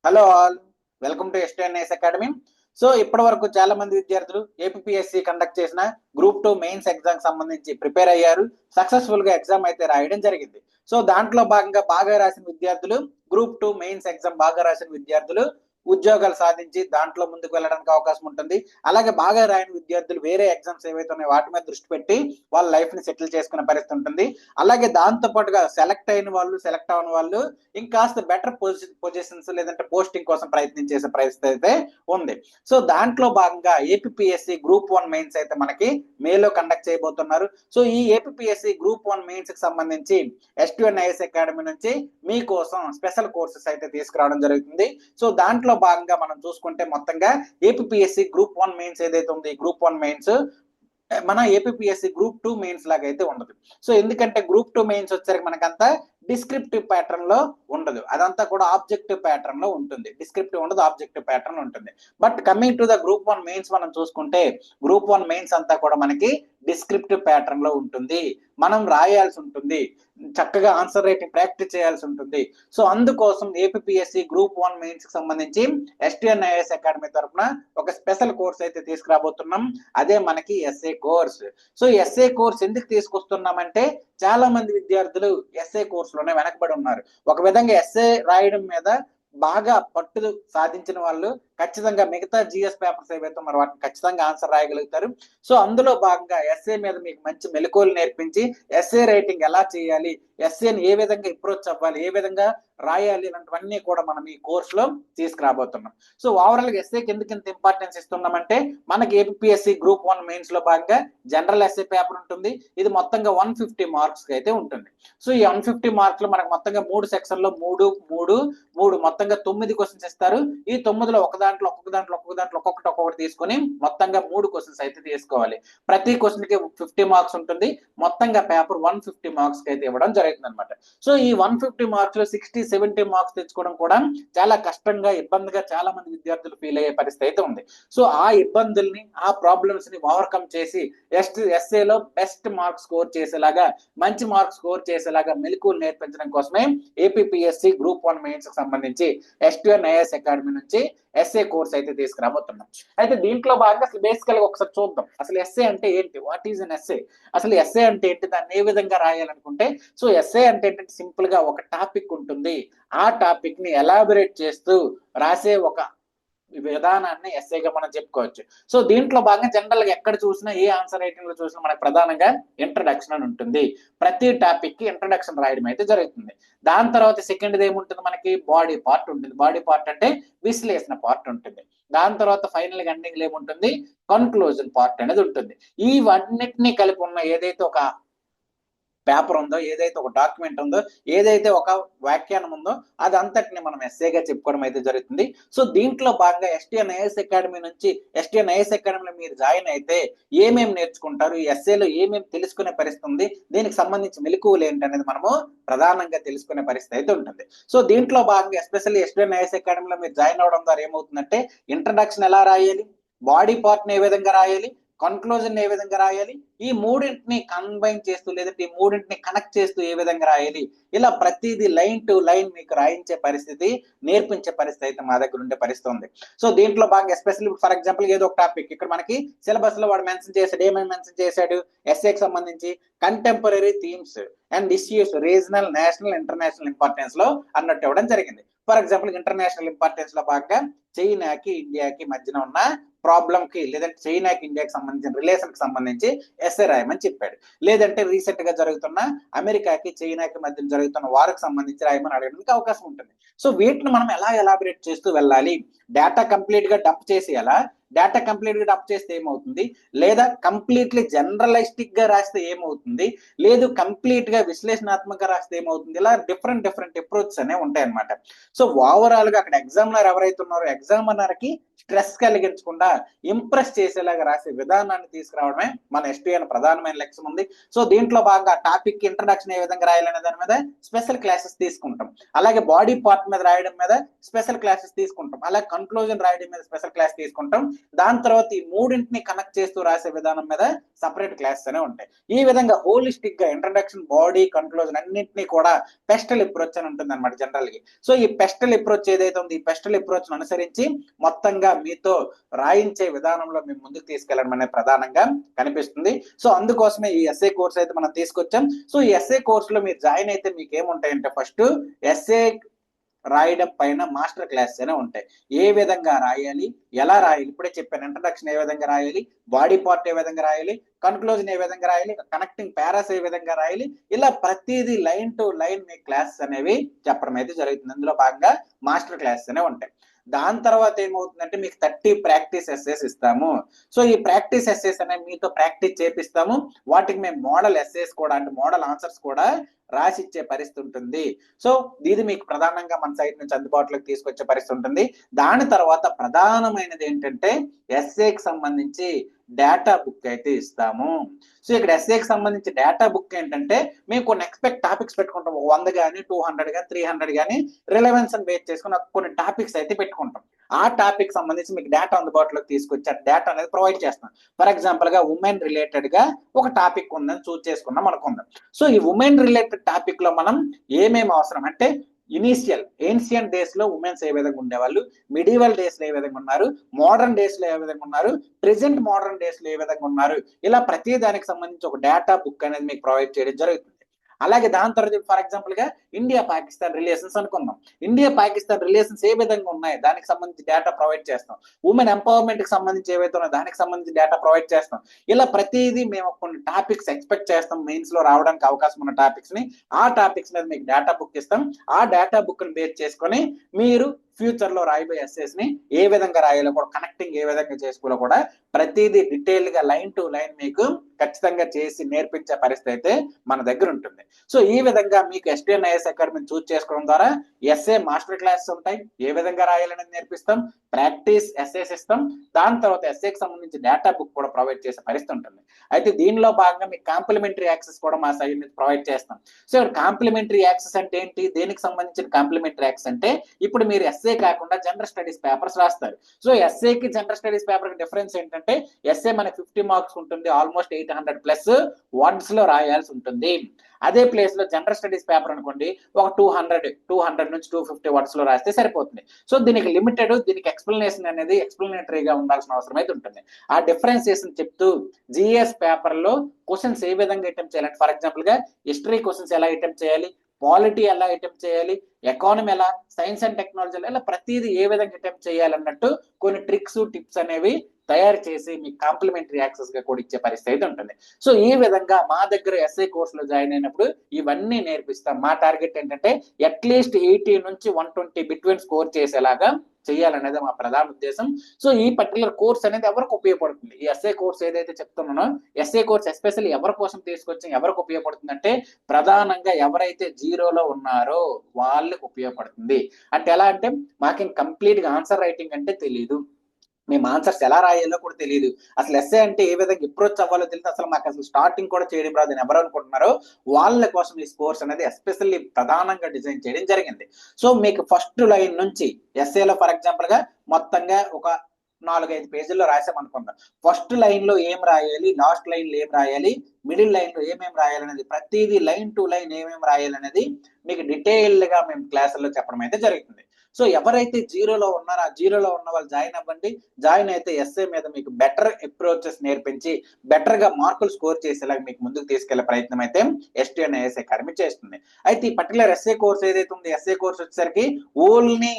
Hello all, welcome to STNS academy. So ఇప్పటి వరకు చాలా మంది విద్యార్థులు ఏపీఎస్సి కండక్ట్ చేసిన గ్రూప్ 2 మెయిన్స్ ఎగ్జామ్ సంబంధించి ప్రిపేర్ అయ్యారు. సక్సెస్ఫుల్ గా ఎగ్జామ్ అయితే రాయడం జరిగింది. సో దాంట్లో భాగంగా బాగా రాసిన విద్యార్థులు, గ్రూప్ 2 మెయిన్స్ ఎగ్జామ్ బాగా రాసిన విద్యార్థులు ఉద్యోగాలు సాధించి దాంట్లో ముందుకు వెళ్ళడానికి అవకాశం ఉంటుంది. అలాగే బాగా రాయని విద్యార్థులు వేరే ఎగ్జామ్స్ ఏవైతే ఉన్నాయో వాటి మీద దృష్టి పెట్టి వాళ్ళ లైఫ్ ని సెటిల్ చేసుకునే పరిస్థితి ఉంటుంది. అలాగే దాంతో పాటుగా సెలెక్ట్ అయిన వాళ్ళు, సెలెక్ట్ అవని వాళ్ళు ఇంకాస్త బెటర్ పొజిషన్స్ లేదంటే పోస్టింగ్ కోసం ప్రయత్నించేసే పరిస్థితి అయితే ఉంది. సో దాంట్లో భాగంగా ఏపీఎస్సి గ్రూప్ 1 మెయిన్స్ అయితే మనకి మేలో కండక్ట్ చేయబోతున్నారు. సో ఈ ఏపీఎస్సి గ్రూప్ 1 మెయిన్స్ కి సంబంధించి ఎస్టీఎన్ఐఎస్ అకాడమీ నుంచి మీకోసం స్పెషల్ కోర్సెస్ అయితే తీసుకురావడం జరుగుతుంది. సో దాంట్లో భాగంగా మనం చూసుకుంటే మొత్తంగా ఏపీఎస్సి గ్రూప్ 1 మెయిన్స్ ఏదైతే ఉంది, గ్రూప్ 1 మెయిన్స్ మన ఏపీఎస్సి గ్రూప్ 2 మెయిన్స్ లాగా అయితే ఉండదు. సో ఎందుకంటే గ్రూప్ 2 మెయిన్స్ వచ్చేసరికి మనకంతా డిస్క్రిప్టివ్ ప్యాటర్న్ లో ఉండదు, అదంతా కూడా ఆబ్జెక్టివ్ ప్యాటర్న్ లో ఉంటుంది. డిస్క్రిప్టివ్ ఉండదు, ఆబ్జెక్టివ్ ప్యాటర్న్ ఉంటుంది. But coming to the group 1 mains మనం చూసుకుంటే గ్రూప్ 1 మెయిన్స్ అంతా కూడా మనకి డిస్క్రిప్టివ్ ప్యాటర్న్ లో ఉంటుంది. మనం రాయాల్సి ఉంటుంది, చక్కగా ఆన్సర్ రైటింగ్ ప్రాక్టీస్ చేయాల్సి ఉంటుంది. సో అందుకోసం ఏపీఎస్సి గ్రూప్ 1 మెయిన్స్ కి సంబంధించి ఎస్టీఎన్ఐఎస్ అకాడమీ తరఫున ఒక స్పెషల్ కోర్స్ అయితే తీసుకురాబోతున్నాం. అదే మనకి SA course. So SA course ఎందుకు తీసుకొస్తున్నామంటే చాలా మంది విద్యార్థులు ఎస్ఏ కోర్స్ లోనే వెనకబడి ఉన్నారు. ఒక విధంగా ఎస్ఏ రాయడం మీద బాగా పట్టు సాధించిన వాళ్ళు ఖచ్చితంగా మిగతా జిఎస్ పేపర్స్ ఏవైతే మరి వాటిని ఖచ్చితంగా ఆన్సర్ రాయగలుగుతారు. సో అందులో భాగంగా ఎస్ఏ మీద మీకు మంచి మెలకువలు నేర్పించి ఎస్ఏ రైటింగ్ ఎలా చేయాలి, ఎస్ఏని ఏ విధంగా అప్రోచ్ అవ్వాలి, ఏ విధంగా రాయాలి, ఇలాంటివన్నీ కూడా మనం ఈ కోర్సులో తీసుకురాబోతున్నాం. సో ఓవరాల్ గా ఎస్ఏకి ఎందుకు ఇంత ఇంపార్టెన్స్ ఇస్తున్నామంటే మనకి ఏపీఎస్సి గ్రూప్ 1 మెయిన్స్ లో భాగంగా జనరల్ ఎస్ఏ పేపర్ ఉంటుంది. ఇది మొత్తంగా 150 మార్క్స్ అయితే ఉంటుంది. సో ఈ 150 మార్క్స్ లో మనకు మొత్తంగా 3 సెక్షన్ లో 3 మొత్తంగా 9 క్వశ్చన్స్ ఇస్తారు. ఈ 9లో ఒక్కొక్కటి ఒక్కొక్కటి తీసుకొని మొత్తంగా 3 క్వశ్చన్స్ అయితే తీసుకోవాలి. ప్రతి క్వశ్చన్ కి 50 మార్క్స్ ఉంటుంది. మొత్తంగా పేపర్ 150 మార్క్స్ కి అయితే ఇవ్వడం జరుగుతుంది అనమాట. సో ఈ 150 మార్క్స్ లో 60-70 మార్క్స్ తెచ్చుకోవడం కూడా చాలా కష్టంగా, ఇబ్బందిగా చాలా మంది విద్యార్థులు ఫీల్ అయ్యే పరిస్థితి అయితే ఉంది. సో ఆ ఇబ్బందుల్ని, ఆ ప్రాబ్లమ్స్ ని ఓవర్కమ్ చేసి ఎస్ఏలో బెస్ట్ మార్క్స్ స్కోర్ చేసేలాగా, మంచి మార్క్స్ స్కోర్ చేసేలాగా మెలకువలు నేర్పించడం కోసమే ఏపీఎస్సి గ్రూప్ 1 మెయిన్స్ కి సంబంధించి ఎస్టీఎన్ఐఎస్ అకాడమీ నుంచి ఎస్ఏ కోర్స్ అయితే తీసుకురాబోతున్నాం. అయితే దీంట్లో భాగంగా అసలు బేసికల్ గా ఒకసారి చూద్దాం, అసలు ఎస్ఏ అంటే ఏంటి, వాట్ ఈజ్ అన్ ఎస్ఏ, అసలు ఎస్ఏ అంటే ఏంటి, దాన్ని ఏ విధంగా రాయాలనుకుంటే. సో ఎస్ఏ అంటే ఏంటంటే సింపుల్ గా ఒక టాపిక్ ఉంటుంది, ఆ టాపిక్ ని ఎలాబొరేట్ చేస్తూ రాసే ఒక విధానాన్ని ఎస్ఏగా మనం చెప్పుకోవచ్చు. సో దీంట్లో భాగంగా జనరల్ గా ఎక్కడ చూసినా, ఏ ఆన్సర్ రైటింగ్ లో చూసినా మనకు ప్రధానంగా ఇంట్రడక్షన్ అని ఉంటుంది. ప్రతి టాపిక్ కి ఇంట్రడక్షన్ రాయడం అయితే జరుగుతుంది. దాని తర్వాత సెకండ్ ఏముంటుంది, మనకి బాడీ పార్ట్ ఉంటుంది. బాడీ పార్ట్ అంటే విశ్లేషణ పార్ట్ ఉంటుంది. దాని తర్వాత ఫైనల్ గా ఎండింగ్ ఏముంటుంది, కన్క్లూజన్ పార్ట్ అనేది ఉంటుంది. ఇవన్నిటినీ కలిపి ఉన్న ఏదైతే ఒక పేపర్ ఉందో, ఏదైతే ఒక డాక్యుమెంట్ ఉందో, ఏదైతే ఒక వ్యాఖ్యానం ఉందో, అదంతటిని మనం ఎస్ఏగా చెప్పుకోవడం అయితే జరుగుతుంది. సో దీంట్లో భాగంగా ఎస్టీఎన్ఐఎస్ అకాడమీ నుంచి, ఎస్టీఎన్ఐఎస్ అకాడమీలో మీరు జాయిన్ అయితే ఏమేమి నేర్చుకుంటారు, ఈ ఎస్ఏలో ఏమేమి తెలుసుకునే పరిస్థితి ఉంది, దీనికి సంబంధించి మెలకువలు ఏంటి అనేది మనము ప్రధానంగా తెలుసుకునే పరిస్థితి అయితే ఉంటుంది. సో దీంట్లో భాగంగా ఎస్పెషల్లీ ఎస్టీఎన్ఐఎస్ అకాడమీలో మీరు జాయిన్ అవడం ద్వారా ఏమవుతుందంటే ఇంట్రడక్షన్ ఎలా రాయాలి, బాడీ పార్ట్ ని ఏ విధంగా రాయాలి, కన్క్లూజన్ ఏ విధంగా రాయాలి, ఈ మూడింటిని కంబైన్ చేస్తూ లేదంటే ఈ మూడింటిని కనెక్ట్ చేస్తూ ఏ విధంగా రాయాలి, ఇలా ప్రతిదీ లైన్ టు లైన్ మీకు రాయించే పరిస్థితి, నేర్పించే పరిస్థితి అయితే మా దగ్గర ఉండే పరిస్థితి ఉంది. సో దీంట్లో భాగంగా ఎస్పెషల్లీ ఫర్ ఎగ్జాంపుల్ ఏదో ఒక టాపిక్ ఇక్కడ మనకి సిలబస్ లో వాడు మెన్షన్ చేశాడు, ఏమేమి మెన్షన్ చేశాడు, ఎస్ఏకి సంబంధించి contemporary themes and issues regional, national, international importance లో అన్నట్టు ఇవ్వడం జరిగింది. ఫర్ ఎగ్జాంపుల్ ఇంటర్నేషనల్ ఇంపార్టెన్స్ లో భాగంగా చైనాకి ఇండియాకి మధ్యన ఉన్న ప్రాబ్లం కి, లేదంటే చైనాకి ఇండియాకి సంబంధించిన రిలేషన్ కి సంబంధించి ఎస్ఏ రాయమని చెప్పాడు. లేదంటే రీసెంట్ గా జరుగుతున్న అమెరికాకి చైనాకి మధ్య జరుగుతున్న వారికి సంబంధించి రాయమని అడగడానికి అవకాశం ఉంటుంది. సో వీటిని మనం ఎలా ఎలాబరేట్ చేస్తూ వెళ్ళాలి, డేటా కంప్లీట్ గా డంప్ చేసి ఎలా, డేటా కంప్లీట్ గా డంప్ చేస్తే ఏమవుతుంది, లేదా కంప్లీట్లీ జనరలిస్టిక్ గా రాస్తే ఏమవుతుంది, లేదు కంప్లీట్ గా విశ్లేషణాత్మకంగా రాస్తే ఏమవుతుంది, ఇలా డిఫరెంట్ అప్రోచ్ అనేవి ఉంటాయి అనమాట. సో ఓవరాల్ గా అక్కడ ఎగ్జామినర్ ఎవరైతే ఉన్నారో ఎగ్జామినర్ కి స్ట్రెస్ కలిగించకుండా ఇంప్రెస్ చేసేలాగా రాసే విధానాన్ని తీసుకురావడమే మన ఎస్టీఎన్ ప్రధానమైన లక్ష్యం ఉంది. సో దీంట్లో భాగంగా టాపిక్ కి ఇంట్రడక్షన్ ఏ విధంగా రాయాలనే దాని మీద స్పెషల్ క్లాసెస్ తీసుకుంటాం. అలాగే బాడీ పార్ట్ మీద రాయడం మీద స్పెషల్ క్లాసెస్ తీసుకుంటాం. అలాగే కన్క్లూజన్ రాయడం మీద స్పెషల్ క్లాస్ తీసుకుంటాం. దాని తర్వాత ఈ మూడింటిని కనెక్ట్ చేస్తూ రాసే విధానం మీద సపరేట్ క్లాసెస్ అనే ఉంటాయి. ఈ విధంగా హోలిస్టిక్ గా ఇంట్రడక్షన్, బాడీ, కన్క్లూజన్ అన్నింటినీ కూడా పెస్టల్ అప్రోచ్ అని ఉంటుంది అనమాట జనరల్ గా. సో ఈ పెస్టల్ అప్రోచ్ ఏదైతే ఉంది, ఈ పెస్టల్ అప్రోచ్ అనుసరించి మొత్తంగా మీతో రాయించే విధానంలో మేము ముందుకు తీసుకెళ్లడం అనేది ప్రధానంగా కనిపిస్తుంది. సో అందుకోసమే ఈ ఎస్ఏ కోర్స్ అయితే మనం తీసుకొచ్చాం. సో ఈ ఎస్ఏ కోర్స్ లో మీరు జాయిన్ అయితే మీకు ఏముంటాయంటే, ఫస్ట్ ఎస్ఏ రాయడం పైన మాస్టర్ క్లాస్ అనే ఉంటాయి. ఏ విధంగా రాయాలి, ఎలా రాయాలి, ఇప్పుడే చెప్పాను. ఇంట్రడక్షన్ ఏ విధంగా రాయాలి, బాడీ పార్ట్ ఏ విధంగా రాయాలి, కన్క్లూజన్ ఏ విధంగా రాయాలి, కనెక్టింగ్ పారాస్ ఏ విధంగా రాయాలి, ఇలా ప్రతిదీ line to line me classes అనేవి చెప్పడం అయితే జరుగుతుంది. అందులో భాగంగా మాస్టర్ క్లాసెస్ అనే ఉంటాయి. దాని తర్వాత ఏమవుతుందంటే మీకు 30 ప్రాక్టీస్ ఎస్సేస్ ఇస్తాము. సో ఈ ప్రాక్టీస్ ఎస్సేస్ అనేవి మీతో ప్రాక్టీస్ చేపిస్తాము. వాటికి మేము మోడల్ ఎస్సేస్ కూడా, అంటే మోడల్ ఆన్సర్స్ కూడా రాసిచ్చే పరిస్థితి ఉంటుంది. సో ఇది మీకు ప్రధానంగా మన సైట్ నుంచి అందుబాటులోకి తీసుకొచ్చే పరిస్థితి ఉంటుంది. దాని తర్వాత ప్రధానమైనది ఏంటంటే ఎస్ఏకి సంబంధించి డేటా బుక్ అయితే ఇస్తాము. సో ఇక్కడ ఎస్ఏకి సంబంధించి డేటా బుక్ ఏంటంటే మేము కొన్ని ఎక్స్పెక్ట్ టాపిక్స్ పెట్టుకుంటాం. 100 కానీ 200 కానీ 300 కానీ రిలవెన్స్ అని బేస్ చేసుకుని కొన్ని టాపిక్స్ అయితే పెట్టుకుంటాం. ఆ టాపిక్ సంబంధించి మీకు డేటా అందుబాటులోకి తీసుకొచ్చి ఆ డేటా అనేది ప్రొవైడ్ చేస్తాం. ఫర్ ఎగ్జాంపుల్ గా ఉమెన్ రిలేటెడ్ గా ఒక టాపిక్ ఉందని చూస్ చేసుకున్నాం అనుకుందాం. సో ఈ ఉమెన్ రిలేటెడ్ టాపిక్ లో మనం ఏమేమి అవసరం అంటే, ఏన్షియంట్ డేస్ లో ఉమెన్స్ ఏ విధంగా ఉండేవాళ్ళు, మిడివల్ డేస్ లో ఏ విధంగా ఉన్నారు, మోడర్న్ డేస్ లో ఏ విధంగా ఉన్నారు, ప్రెసెంట్ మోడర్న్ డేస్ లో ఏ విధంగా ఉన్నారు, ఇలా ప్రతి దానికి సంబంధించి ఒక డేటా బుక్ అనేది మీకు ప్రొవైడ్ చేయడం జరుగుతుంది. అలాగే దాని తర్వాత ఫర్ ఎగ్జాంపుల్ గా ఇండియా పాకిస్తాన్ రిలేషన్స్ అనుకుందాం. ఇండియా పాకిస్తాన్ రిలేషన్స్ ఏ విధంగా ఉన్నాయి దానికి సంబంధించి డేటా ప్రొవైడ్ చేస్తాం. ఉమెన్ ఎంపవర్మెంట్ కి సంబంధించి ఏవైతే ఉన్నాయో దానికి సంబంధించి డేటా ప్రొవైడ్ చేస్తాం. ఇలా ప్రతిదీ మేము కొన్ని టాపిక్స్ ఎక్స్పెక్ట్ చేస్తాం మెయిన్స్ లో రావడానికి అవకాశం ఉన్న టాపిక్స్ ని. ఆ టాపిక్స్ మీద మీకు డేటా బుక్ ఇస్తాం. ఆ డేటా బుక్ ని బేస్ చేసుకొని మీరు ఫ్యూచర్ లో రాయబోయే ఎస్సేస్ ని ఏ విధంగా రాయాలో కూడా, కనెక్టింగ్ ఏ విధంగా చేసుకోవాలో కూడా ప్రతిదీ డీటెయిల్ గా లైన్ టు లైన్ మీకు ఖచ్చితంగా చేసి నేర్పించే పరిస్థితి అయితే మన దగ్గర ఉంటుంది. సో ఈ విధంగా మీకు STNIS అకాడమీని చూస్ చేసుకోవడం ద్వారా ఎస్ఏ మాస్టర్ క్లాసెస్ ఉంటాయి, ఏ విధంగా రాయాలనేది నేర్పిస్తాం, ప్రాక్టీస్ ఎస్ఏస్ ఇస్తాం, దాని తర్వాత ఎస్ఏకి సంబంధించి డేటా బుక్ కూడా ప్రొవైడ్ చేసే పరిస్థితి ఉంటుంది. అయితే దీనిలో భాగంగా మీకు కాంప్లిమెంటరీ యాక్సెస్ కూడా మా సైట్ నుంచి ప్రొవైడ్ చేస్తాం. సో కాంప్లిమెంటరీ యాక్సెస్ అంటే ఏంటి, దేనికి సంబంధించిన కాంప్లిమెంటరీ యాక్సెస్ అంటే, ఇప్పుడు మీరు ఎస్ఏ కాకుండా జనరల్ స్టడీస్ పేపర్స్ రాస్తారు. సో ఎస్ఏకి జనరల్ స్టడీస్ పేపర్ కి డిఫరెన్స్ ఏంటంటే, ఎస్ఏ మనకి 50 మార్క్స్ ఉంటుంది, ఆల్మోస్ట్ 800 ప్లస్ వర్డ్స్ లో రాయాల్సి ఉంటుంది. అదే ప్లేస్ లో జనరల్ స్టడీస్ పేపర్ అనుకోండి, ఒక 200 నుంచి 250 వర్డ్స్ లో రాస్తే సరిపోతుంది. సో దీనికి లిమిటెడ్, దీనికి ఎక్స్ప్లెనేషన్ అనేది ఎక్స్ప్లెనేటరీగా ఉండాల్సిన అవసరం అయితే ఉంటుంది. ఆ డిఫరెన్సియేషన్ చెప్తూ జిఎస్ పేపర్ లో క్వశ్చన్స్ ఏ విధంగా అటెంప్ట్ చేయాలంటే, ఫర్ ఎగ్జాంపుల్ గా హిస్టరీ క్వశ్చన్స్ ఎలా అటెంప్ట్ చేయాలి, పాలిటీ ఎలా అటెంప్ట్ చేయాలి, ఎకానమీ ఎలా, సైన్స్ అండ్ టెక్నాలజీ ఇలా ప్రతిదీ ఏ విధంగా అటెంప్ట్ చేయాలన్నట్టు కొన్ని ట్రిక్స్, టిప్స్ అనేవి తయారు చేసి మీకు కాంప్లిమెంటరీ యాక్సెస్ గా కూడా ఇచ్చే పరిస్థితి ఉంటుంది. సో ఈ విధంగా మా దగ్గర ఎస్ఏ కోర్సులో జాయిన్ అయినప్పుడు ఇవన్నీ నేర్పిస్తాం. మా టార్గెట్ ఏంటంటే అట్లీస్ట్ 80 నుంచి 120 బిట్వీన్ స్కోర్ చేసేలాగా చేయాలనేది మా ప్రధాన ఉద్దేశం. సో ఈ పర్టికులర్ కోర్స్ అనేది ఎవరికి ఉపయోగపడుతుంది, ఈ ఎస్ఏ కోర్స్ ఏదైతే చెప్తున్నానో, ఎస్ఏ కోర్స్ ఎస్పెషల్లీ ఎవరి కోసం తీసుకొచ్చి ఎవరికి ఉపయోగపడుతుంది అంటే, ప్రధానంగా ఎవరైతే జీరోలో ఉన్నారో వాళ్ళకి ఉపయోగపడుతుంది. అంటే ఎలా అంటే, మాకు కంప్లీట్ గా ఆన్సర్ రైటింగ్ అంటే తెలియదు, మేము ఆన్సర్స్ ఎలా రాయాలో కూడా తెలియదు, అసలు ఎస్ఏ అంటే ఏ విధంగా అప్రోచ్ అవ్వాలో తెలియదు, అసలు మాకు అసలు స్టార్టింగ్ కూడా చేయడం రాదు అని ఎవరు అనుకుంటున్నారో వాళ్ళ కోసం ఈ కోర్స్ అనేది ఎస్పెషల్లీ ప్రధానంగా డిజైన్ చేయడం జరిగింది. సో మీకు ఫస్ట్ లైన్ నుంచి ఎస్ఏలో ఫర్ ఎగ్జాంపుల్ గా మొత్తంగా ఒక 4-5 పేజీల్లో రాసామనుకుందాం. ఫస్ట్ లైన్ లో ఏం రాయాలి, లాస్ట్ లైన్ లో ఏం రాయాలి, మిడిల్ లైన్ లో ఏమేమి రాయాలనేది, ప్రతిదీ లైన్ టు లైన్ ఏమేమి రాయాలనేది మీకు డీటెయిల్డ్ గా మేము క్లాసుల్లో చెప్పడం అయితే జరుగుతుంది. సో ఎవరైతే జీరోలో ఉన్నారో ఆ జీరోలో ఉన్న వాళ్ళు జాయిన్ అవ్వండి. జాయిన్ అయితే ఎస్ఏ మీద మీకు బెటర్ అప్రోచెస్ నేర్పించి బెటర్ గా మార్కులు స్కోర్ చేసేలాగా మీకు ముందుకు తీసుకెళ్లే ప్రయత్నం అయితే STNIS అకాడమీ చేస్తుంది. అయితే ఈ పర్టికులర్ ఎస్ఏ కోర్స్ ఏదైతే ఉంది, ఎస్ఏ కోర్స్ వచ్చేసరికి ఓన్లీ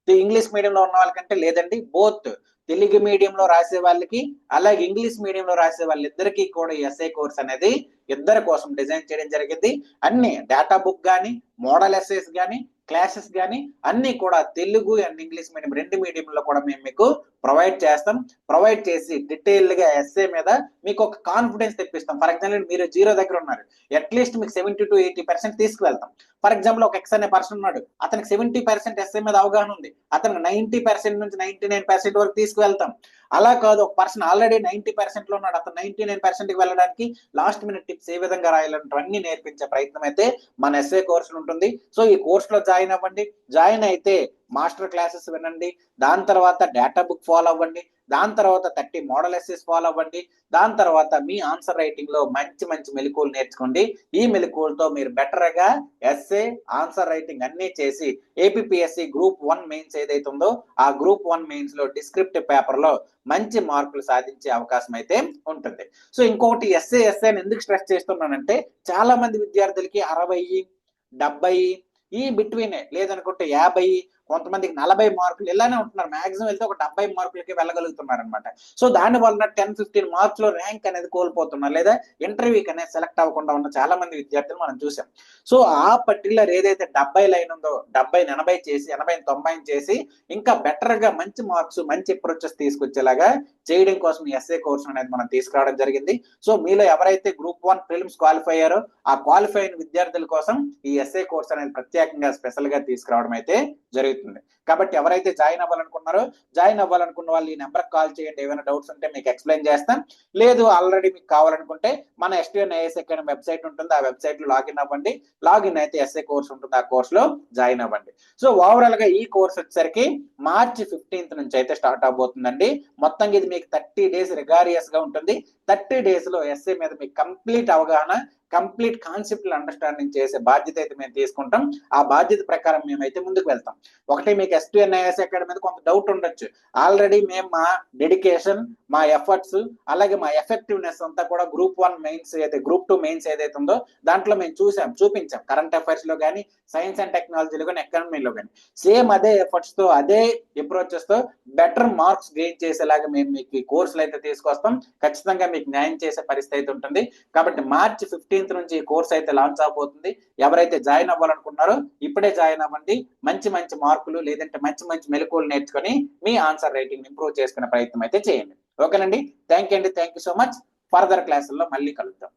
ఇంగ్లీష్ మీడియంలో ఉన్న వాళ్ళకంటే లేదండి, బోత్ తెలుగు మీడియంలో రాసే వాళ్ళకి అలాగే ఇంగ్లీష్ మీడియంలో రాసే వాళ్ళిద్దరికీ కూడా ఎస్ఏ కోర్స్ అనేది ఇద్దరి కోసం డిజైన్ చేయడం జరిగింది. అన్ని డేటా బుక్ కానీ, మోడల్ ఎస్ఏస్ కానీ, క్లాసెస్ కానీ అన్ని కూడా తెలుగు అండ్ ఇంగ్లీష్ మీడియం రెండు మీడియంలో కూడా మేము మీకు ప్రొవైడ్ చేస్తాం. ప్రొవైడ్ చేసి డీటెయిల్డ్ గా ఎస్ఏ మీద మీకు ఒక కాన్ఫిడెన్స్ తెప్పిస్తాం. ఫర్ ఎగ్జాంపుల్ మీరు జీరో దగ్గర ఉన్నారు, అట్లీస్ట్ మీకు 70 to 80% తీసుకువెళ్తాం. ఫర్ ఎగ్జాంపుల్ ఒక ఎక్స్ అనే పర్సన్ ఉన్నాడు, అతనికి 70% ఎస్ఏ మీద అవగాహన ఉంది, అతనికి 90% నుంచి 99% వరకు తీసుకువెళ్తాం. అలా కాదు, ఒక పర్సన్ ఆల్రెడీ 90% లో ఉన్నాడు, అతను 99% కి వెళ్ళడానికి లాస్ట్ మినిట్ టిప్స్ ఏ విధంగా రాయాలంటే నేర్పించే ప్రయత్నం అయితే మన ఎస్ఏ కోర్సులు ఉంటుంది. సో ఈ కోర్సులో జాయిన్ అవ్వండి. జాయిన్ అయితే మాస్టర్ క్లాసెస్ వినండి, దాని తర్వాత డేటా బుక్ ఫాలో అవ్వండి, దాని తర్వాత 30 మోడల్ ఎస్సెస్ ఫాలో అవ్వండి, దాని తర్వాత మీ ఆన్సర్ రైటింగ్ లో మంచి మంచి మెలకువలు నేర్చుకోండి. ఈ మెలకువలతో మీరు బెటర్ గా ఎస్ఏ ఆన్సర్ రైటింగ్ అన్ని చేసి ఏపీఎస్సి గ్రూప్ 1 మెయిన్స్ ఏదైతే ఉందో ఆ గ్రూప్ 1 మెయిన్స్ లో డిస్క్రిప్టివ్ పేపర్ లో మంచి మార్కులు సాధించే అవకాశం అయితే ఉంటుంది. సో ఇంకొకటి ఎస్ఏ ఎందుకు స్ట్రెస్ చేస్తున్నానంటే చాలా మంది విద్యార్థులకి 60, 70 ఈ బిట్వీనే, లేదనుకుంటే 50, కొంతమందికి 40 మార్కులు ఇలానే ఉంటున్నారు. మాక్సిమం వెళ్తే ఒక 70 మార్కులకి వెళ్ళగలుగుతున్నారు అనమాట. సో దాని వలన 10-15 మార్క్స్ లో ర్యాంక్ అనేది కోల్పోతున్నారు, లేదా ఇంటర్వ్యూకి అనేది సెలెక్ట్ అవ్వకుండా ఉన్న చాలా మంది విద్యార్థులు మనం చూసాం. సో ఆ పర్టికులర్ ఏదైతే 70 లైన్ ఉందో 70-80 చేసి 80-90 చేసి ఇంకా బెటర్ గా మంచి మార్క్స్ మంచి అప్రోచెస్ తీసుకొచ్చేలాగా చేయడం కోసం ఈ ఎస్ఏ కోర్స్ అనేది మనం తీసుకురావడం జరిగింది. సో మీలో ఎవరైతే గ్రూప్ 1 ప్రిలిమ్స్ క్వాలిఫై అయ్యారో ఆ క్వాలిఫై అయిన విద్యార్థుల కోసం ఈ ఎస్ఏ కోర్స్ అనేది ప్రత్యేకంగా స్పెషల్ గా తీసుకురావడం అయితే జరుగుతుంది. కాబట్టి ఎవరైతే జాయిన్ అవ్వాలనుకున్న వాళ్ళు ఈ నెంబర్ కాల్ చేయండి. ఏమైనా డౌట్స్ ఉంటే మీకు ఎక్స్ప్లెయిన్ చేస్తాం. లేదు ఆల్రెడీ మీకు కావాలనుకుంటే మన STNIS అకాడమీ వెబ్సైట్ ఉంటుంది, ఆ వెబ్సైట్ లో లాగిన్ అవ్వండి. లాగిన్ అయితే ఎస్ఏ కోర్స్ ఉంటుంది, ఆ కోర్స్ లో జాయిన్ అవ్వండి. సో ఓవరాల్ గా ఈ కోర్స్ వచ్చేసరికి March 15th నుంచి అయితే స్టార్ట్ అవబోతుందండి. మొత్తం ఇది మీకు 30 days రిగారియస్ గా ఉంటుంది. 30 days లో ఎస్ఏ మీద మీకు కంప్లీట్ అవగాహన, కంప్లీట్ కాన్సెప్ట్ అండర్స్టాండింగ్ చేసే బాధ్యత అయితే మేము తీసుకుంటాం. ఆ బాధ్యత ప్రకారం మేమైతే ముందుకు వెళ్తాం. ఒకటి మీకు STNIS అకాడమీ మీద కొంత డౌట్ ఉండొచ్చు. ఆల్రెడీ మేము మా డెడికేషన్, మా ఎఫర్ట్స్, అలాగే మా ఎఫెక్టివ్నెస్ అంతా కూడా గ్రూప్ 1 మెయిన్స్ అయితే గ్రూప్ 2 మెయిన్స్ ఏదైతే ఉందో దాంట్లో మేము చూపించాం. కరెంట్ అఫైర్స్ లో కానీ, సైన్స్ అండ్ టెక్నాలజీలో కానీ, ఎకానమీలో కానీ సేమ్ అదే ఎఫర్ట్స్ తో అదే అప్రోచెస్ తో బెటర్ మార్క్స్ గెయిన్ చేసేలాగా మేము మీకు ఈ కోర్సులు అయితే తీసుకొస్తాం. ఖచ్చితంగా మీకు న్యాయం చేసే పరిస్థితి అయితే ఉంటుంది. కాబట్టి March 15th నుంచి ఈ కోర్స్ అయితే లాంచ్ అవబోతుంది. ఎవరైతే జాయిన్ అవ్వాలనుకున్నారో ఇప్పుడే జాయిన్ అవ్వండి. మంచి మంచి మార్కులు లేదంటే మంచి మంచి మెలకువలు నేర్చుకొని మీ ఆన్సర్ రైటింగ్ ఇంప్రూవ్ చేసుకునే ప్రయత్నం అయితే చేయండి. ఓకేనండి, thank you so much. Further క్లాసుల్లో మళ్ళీ కలుద్దాం.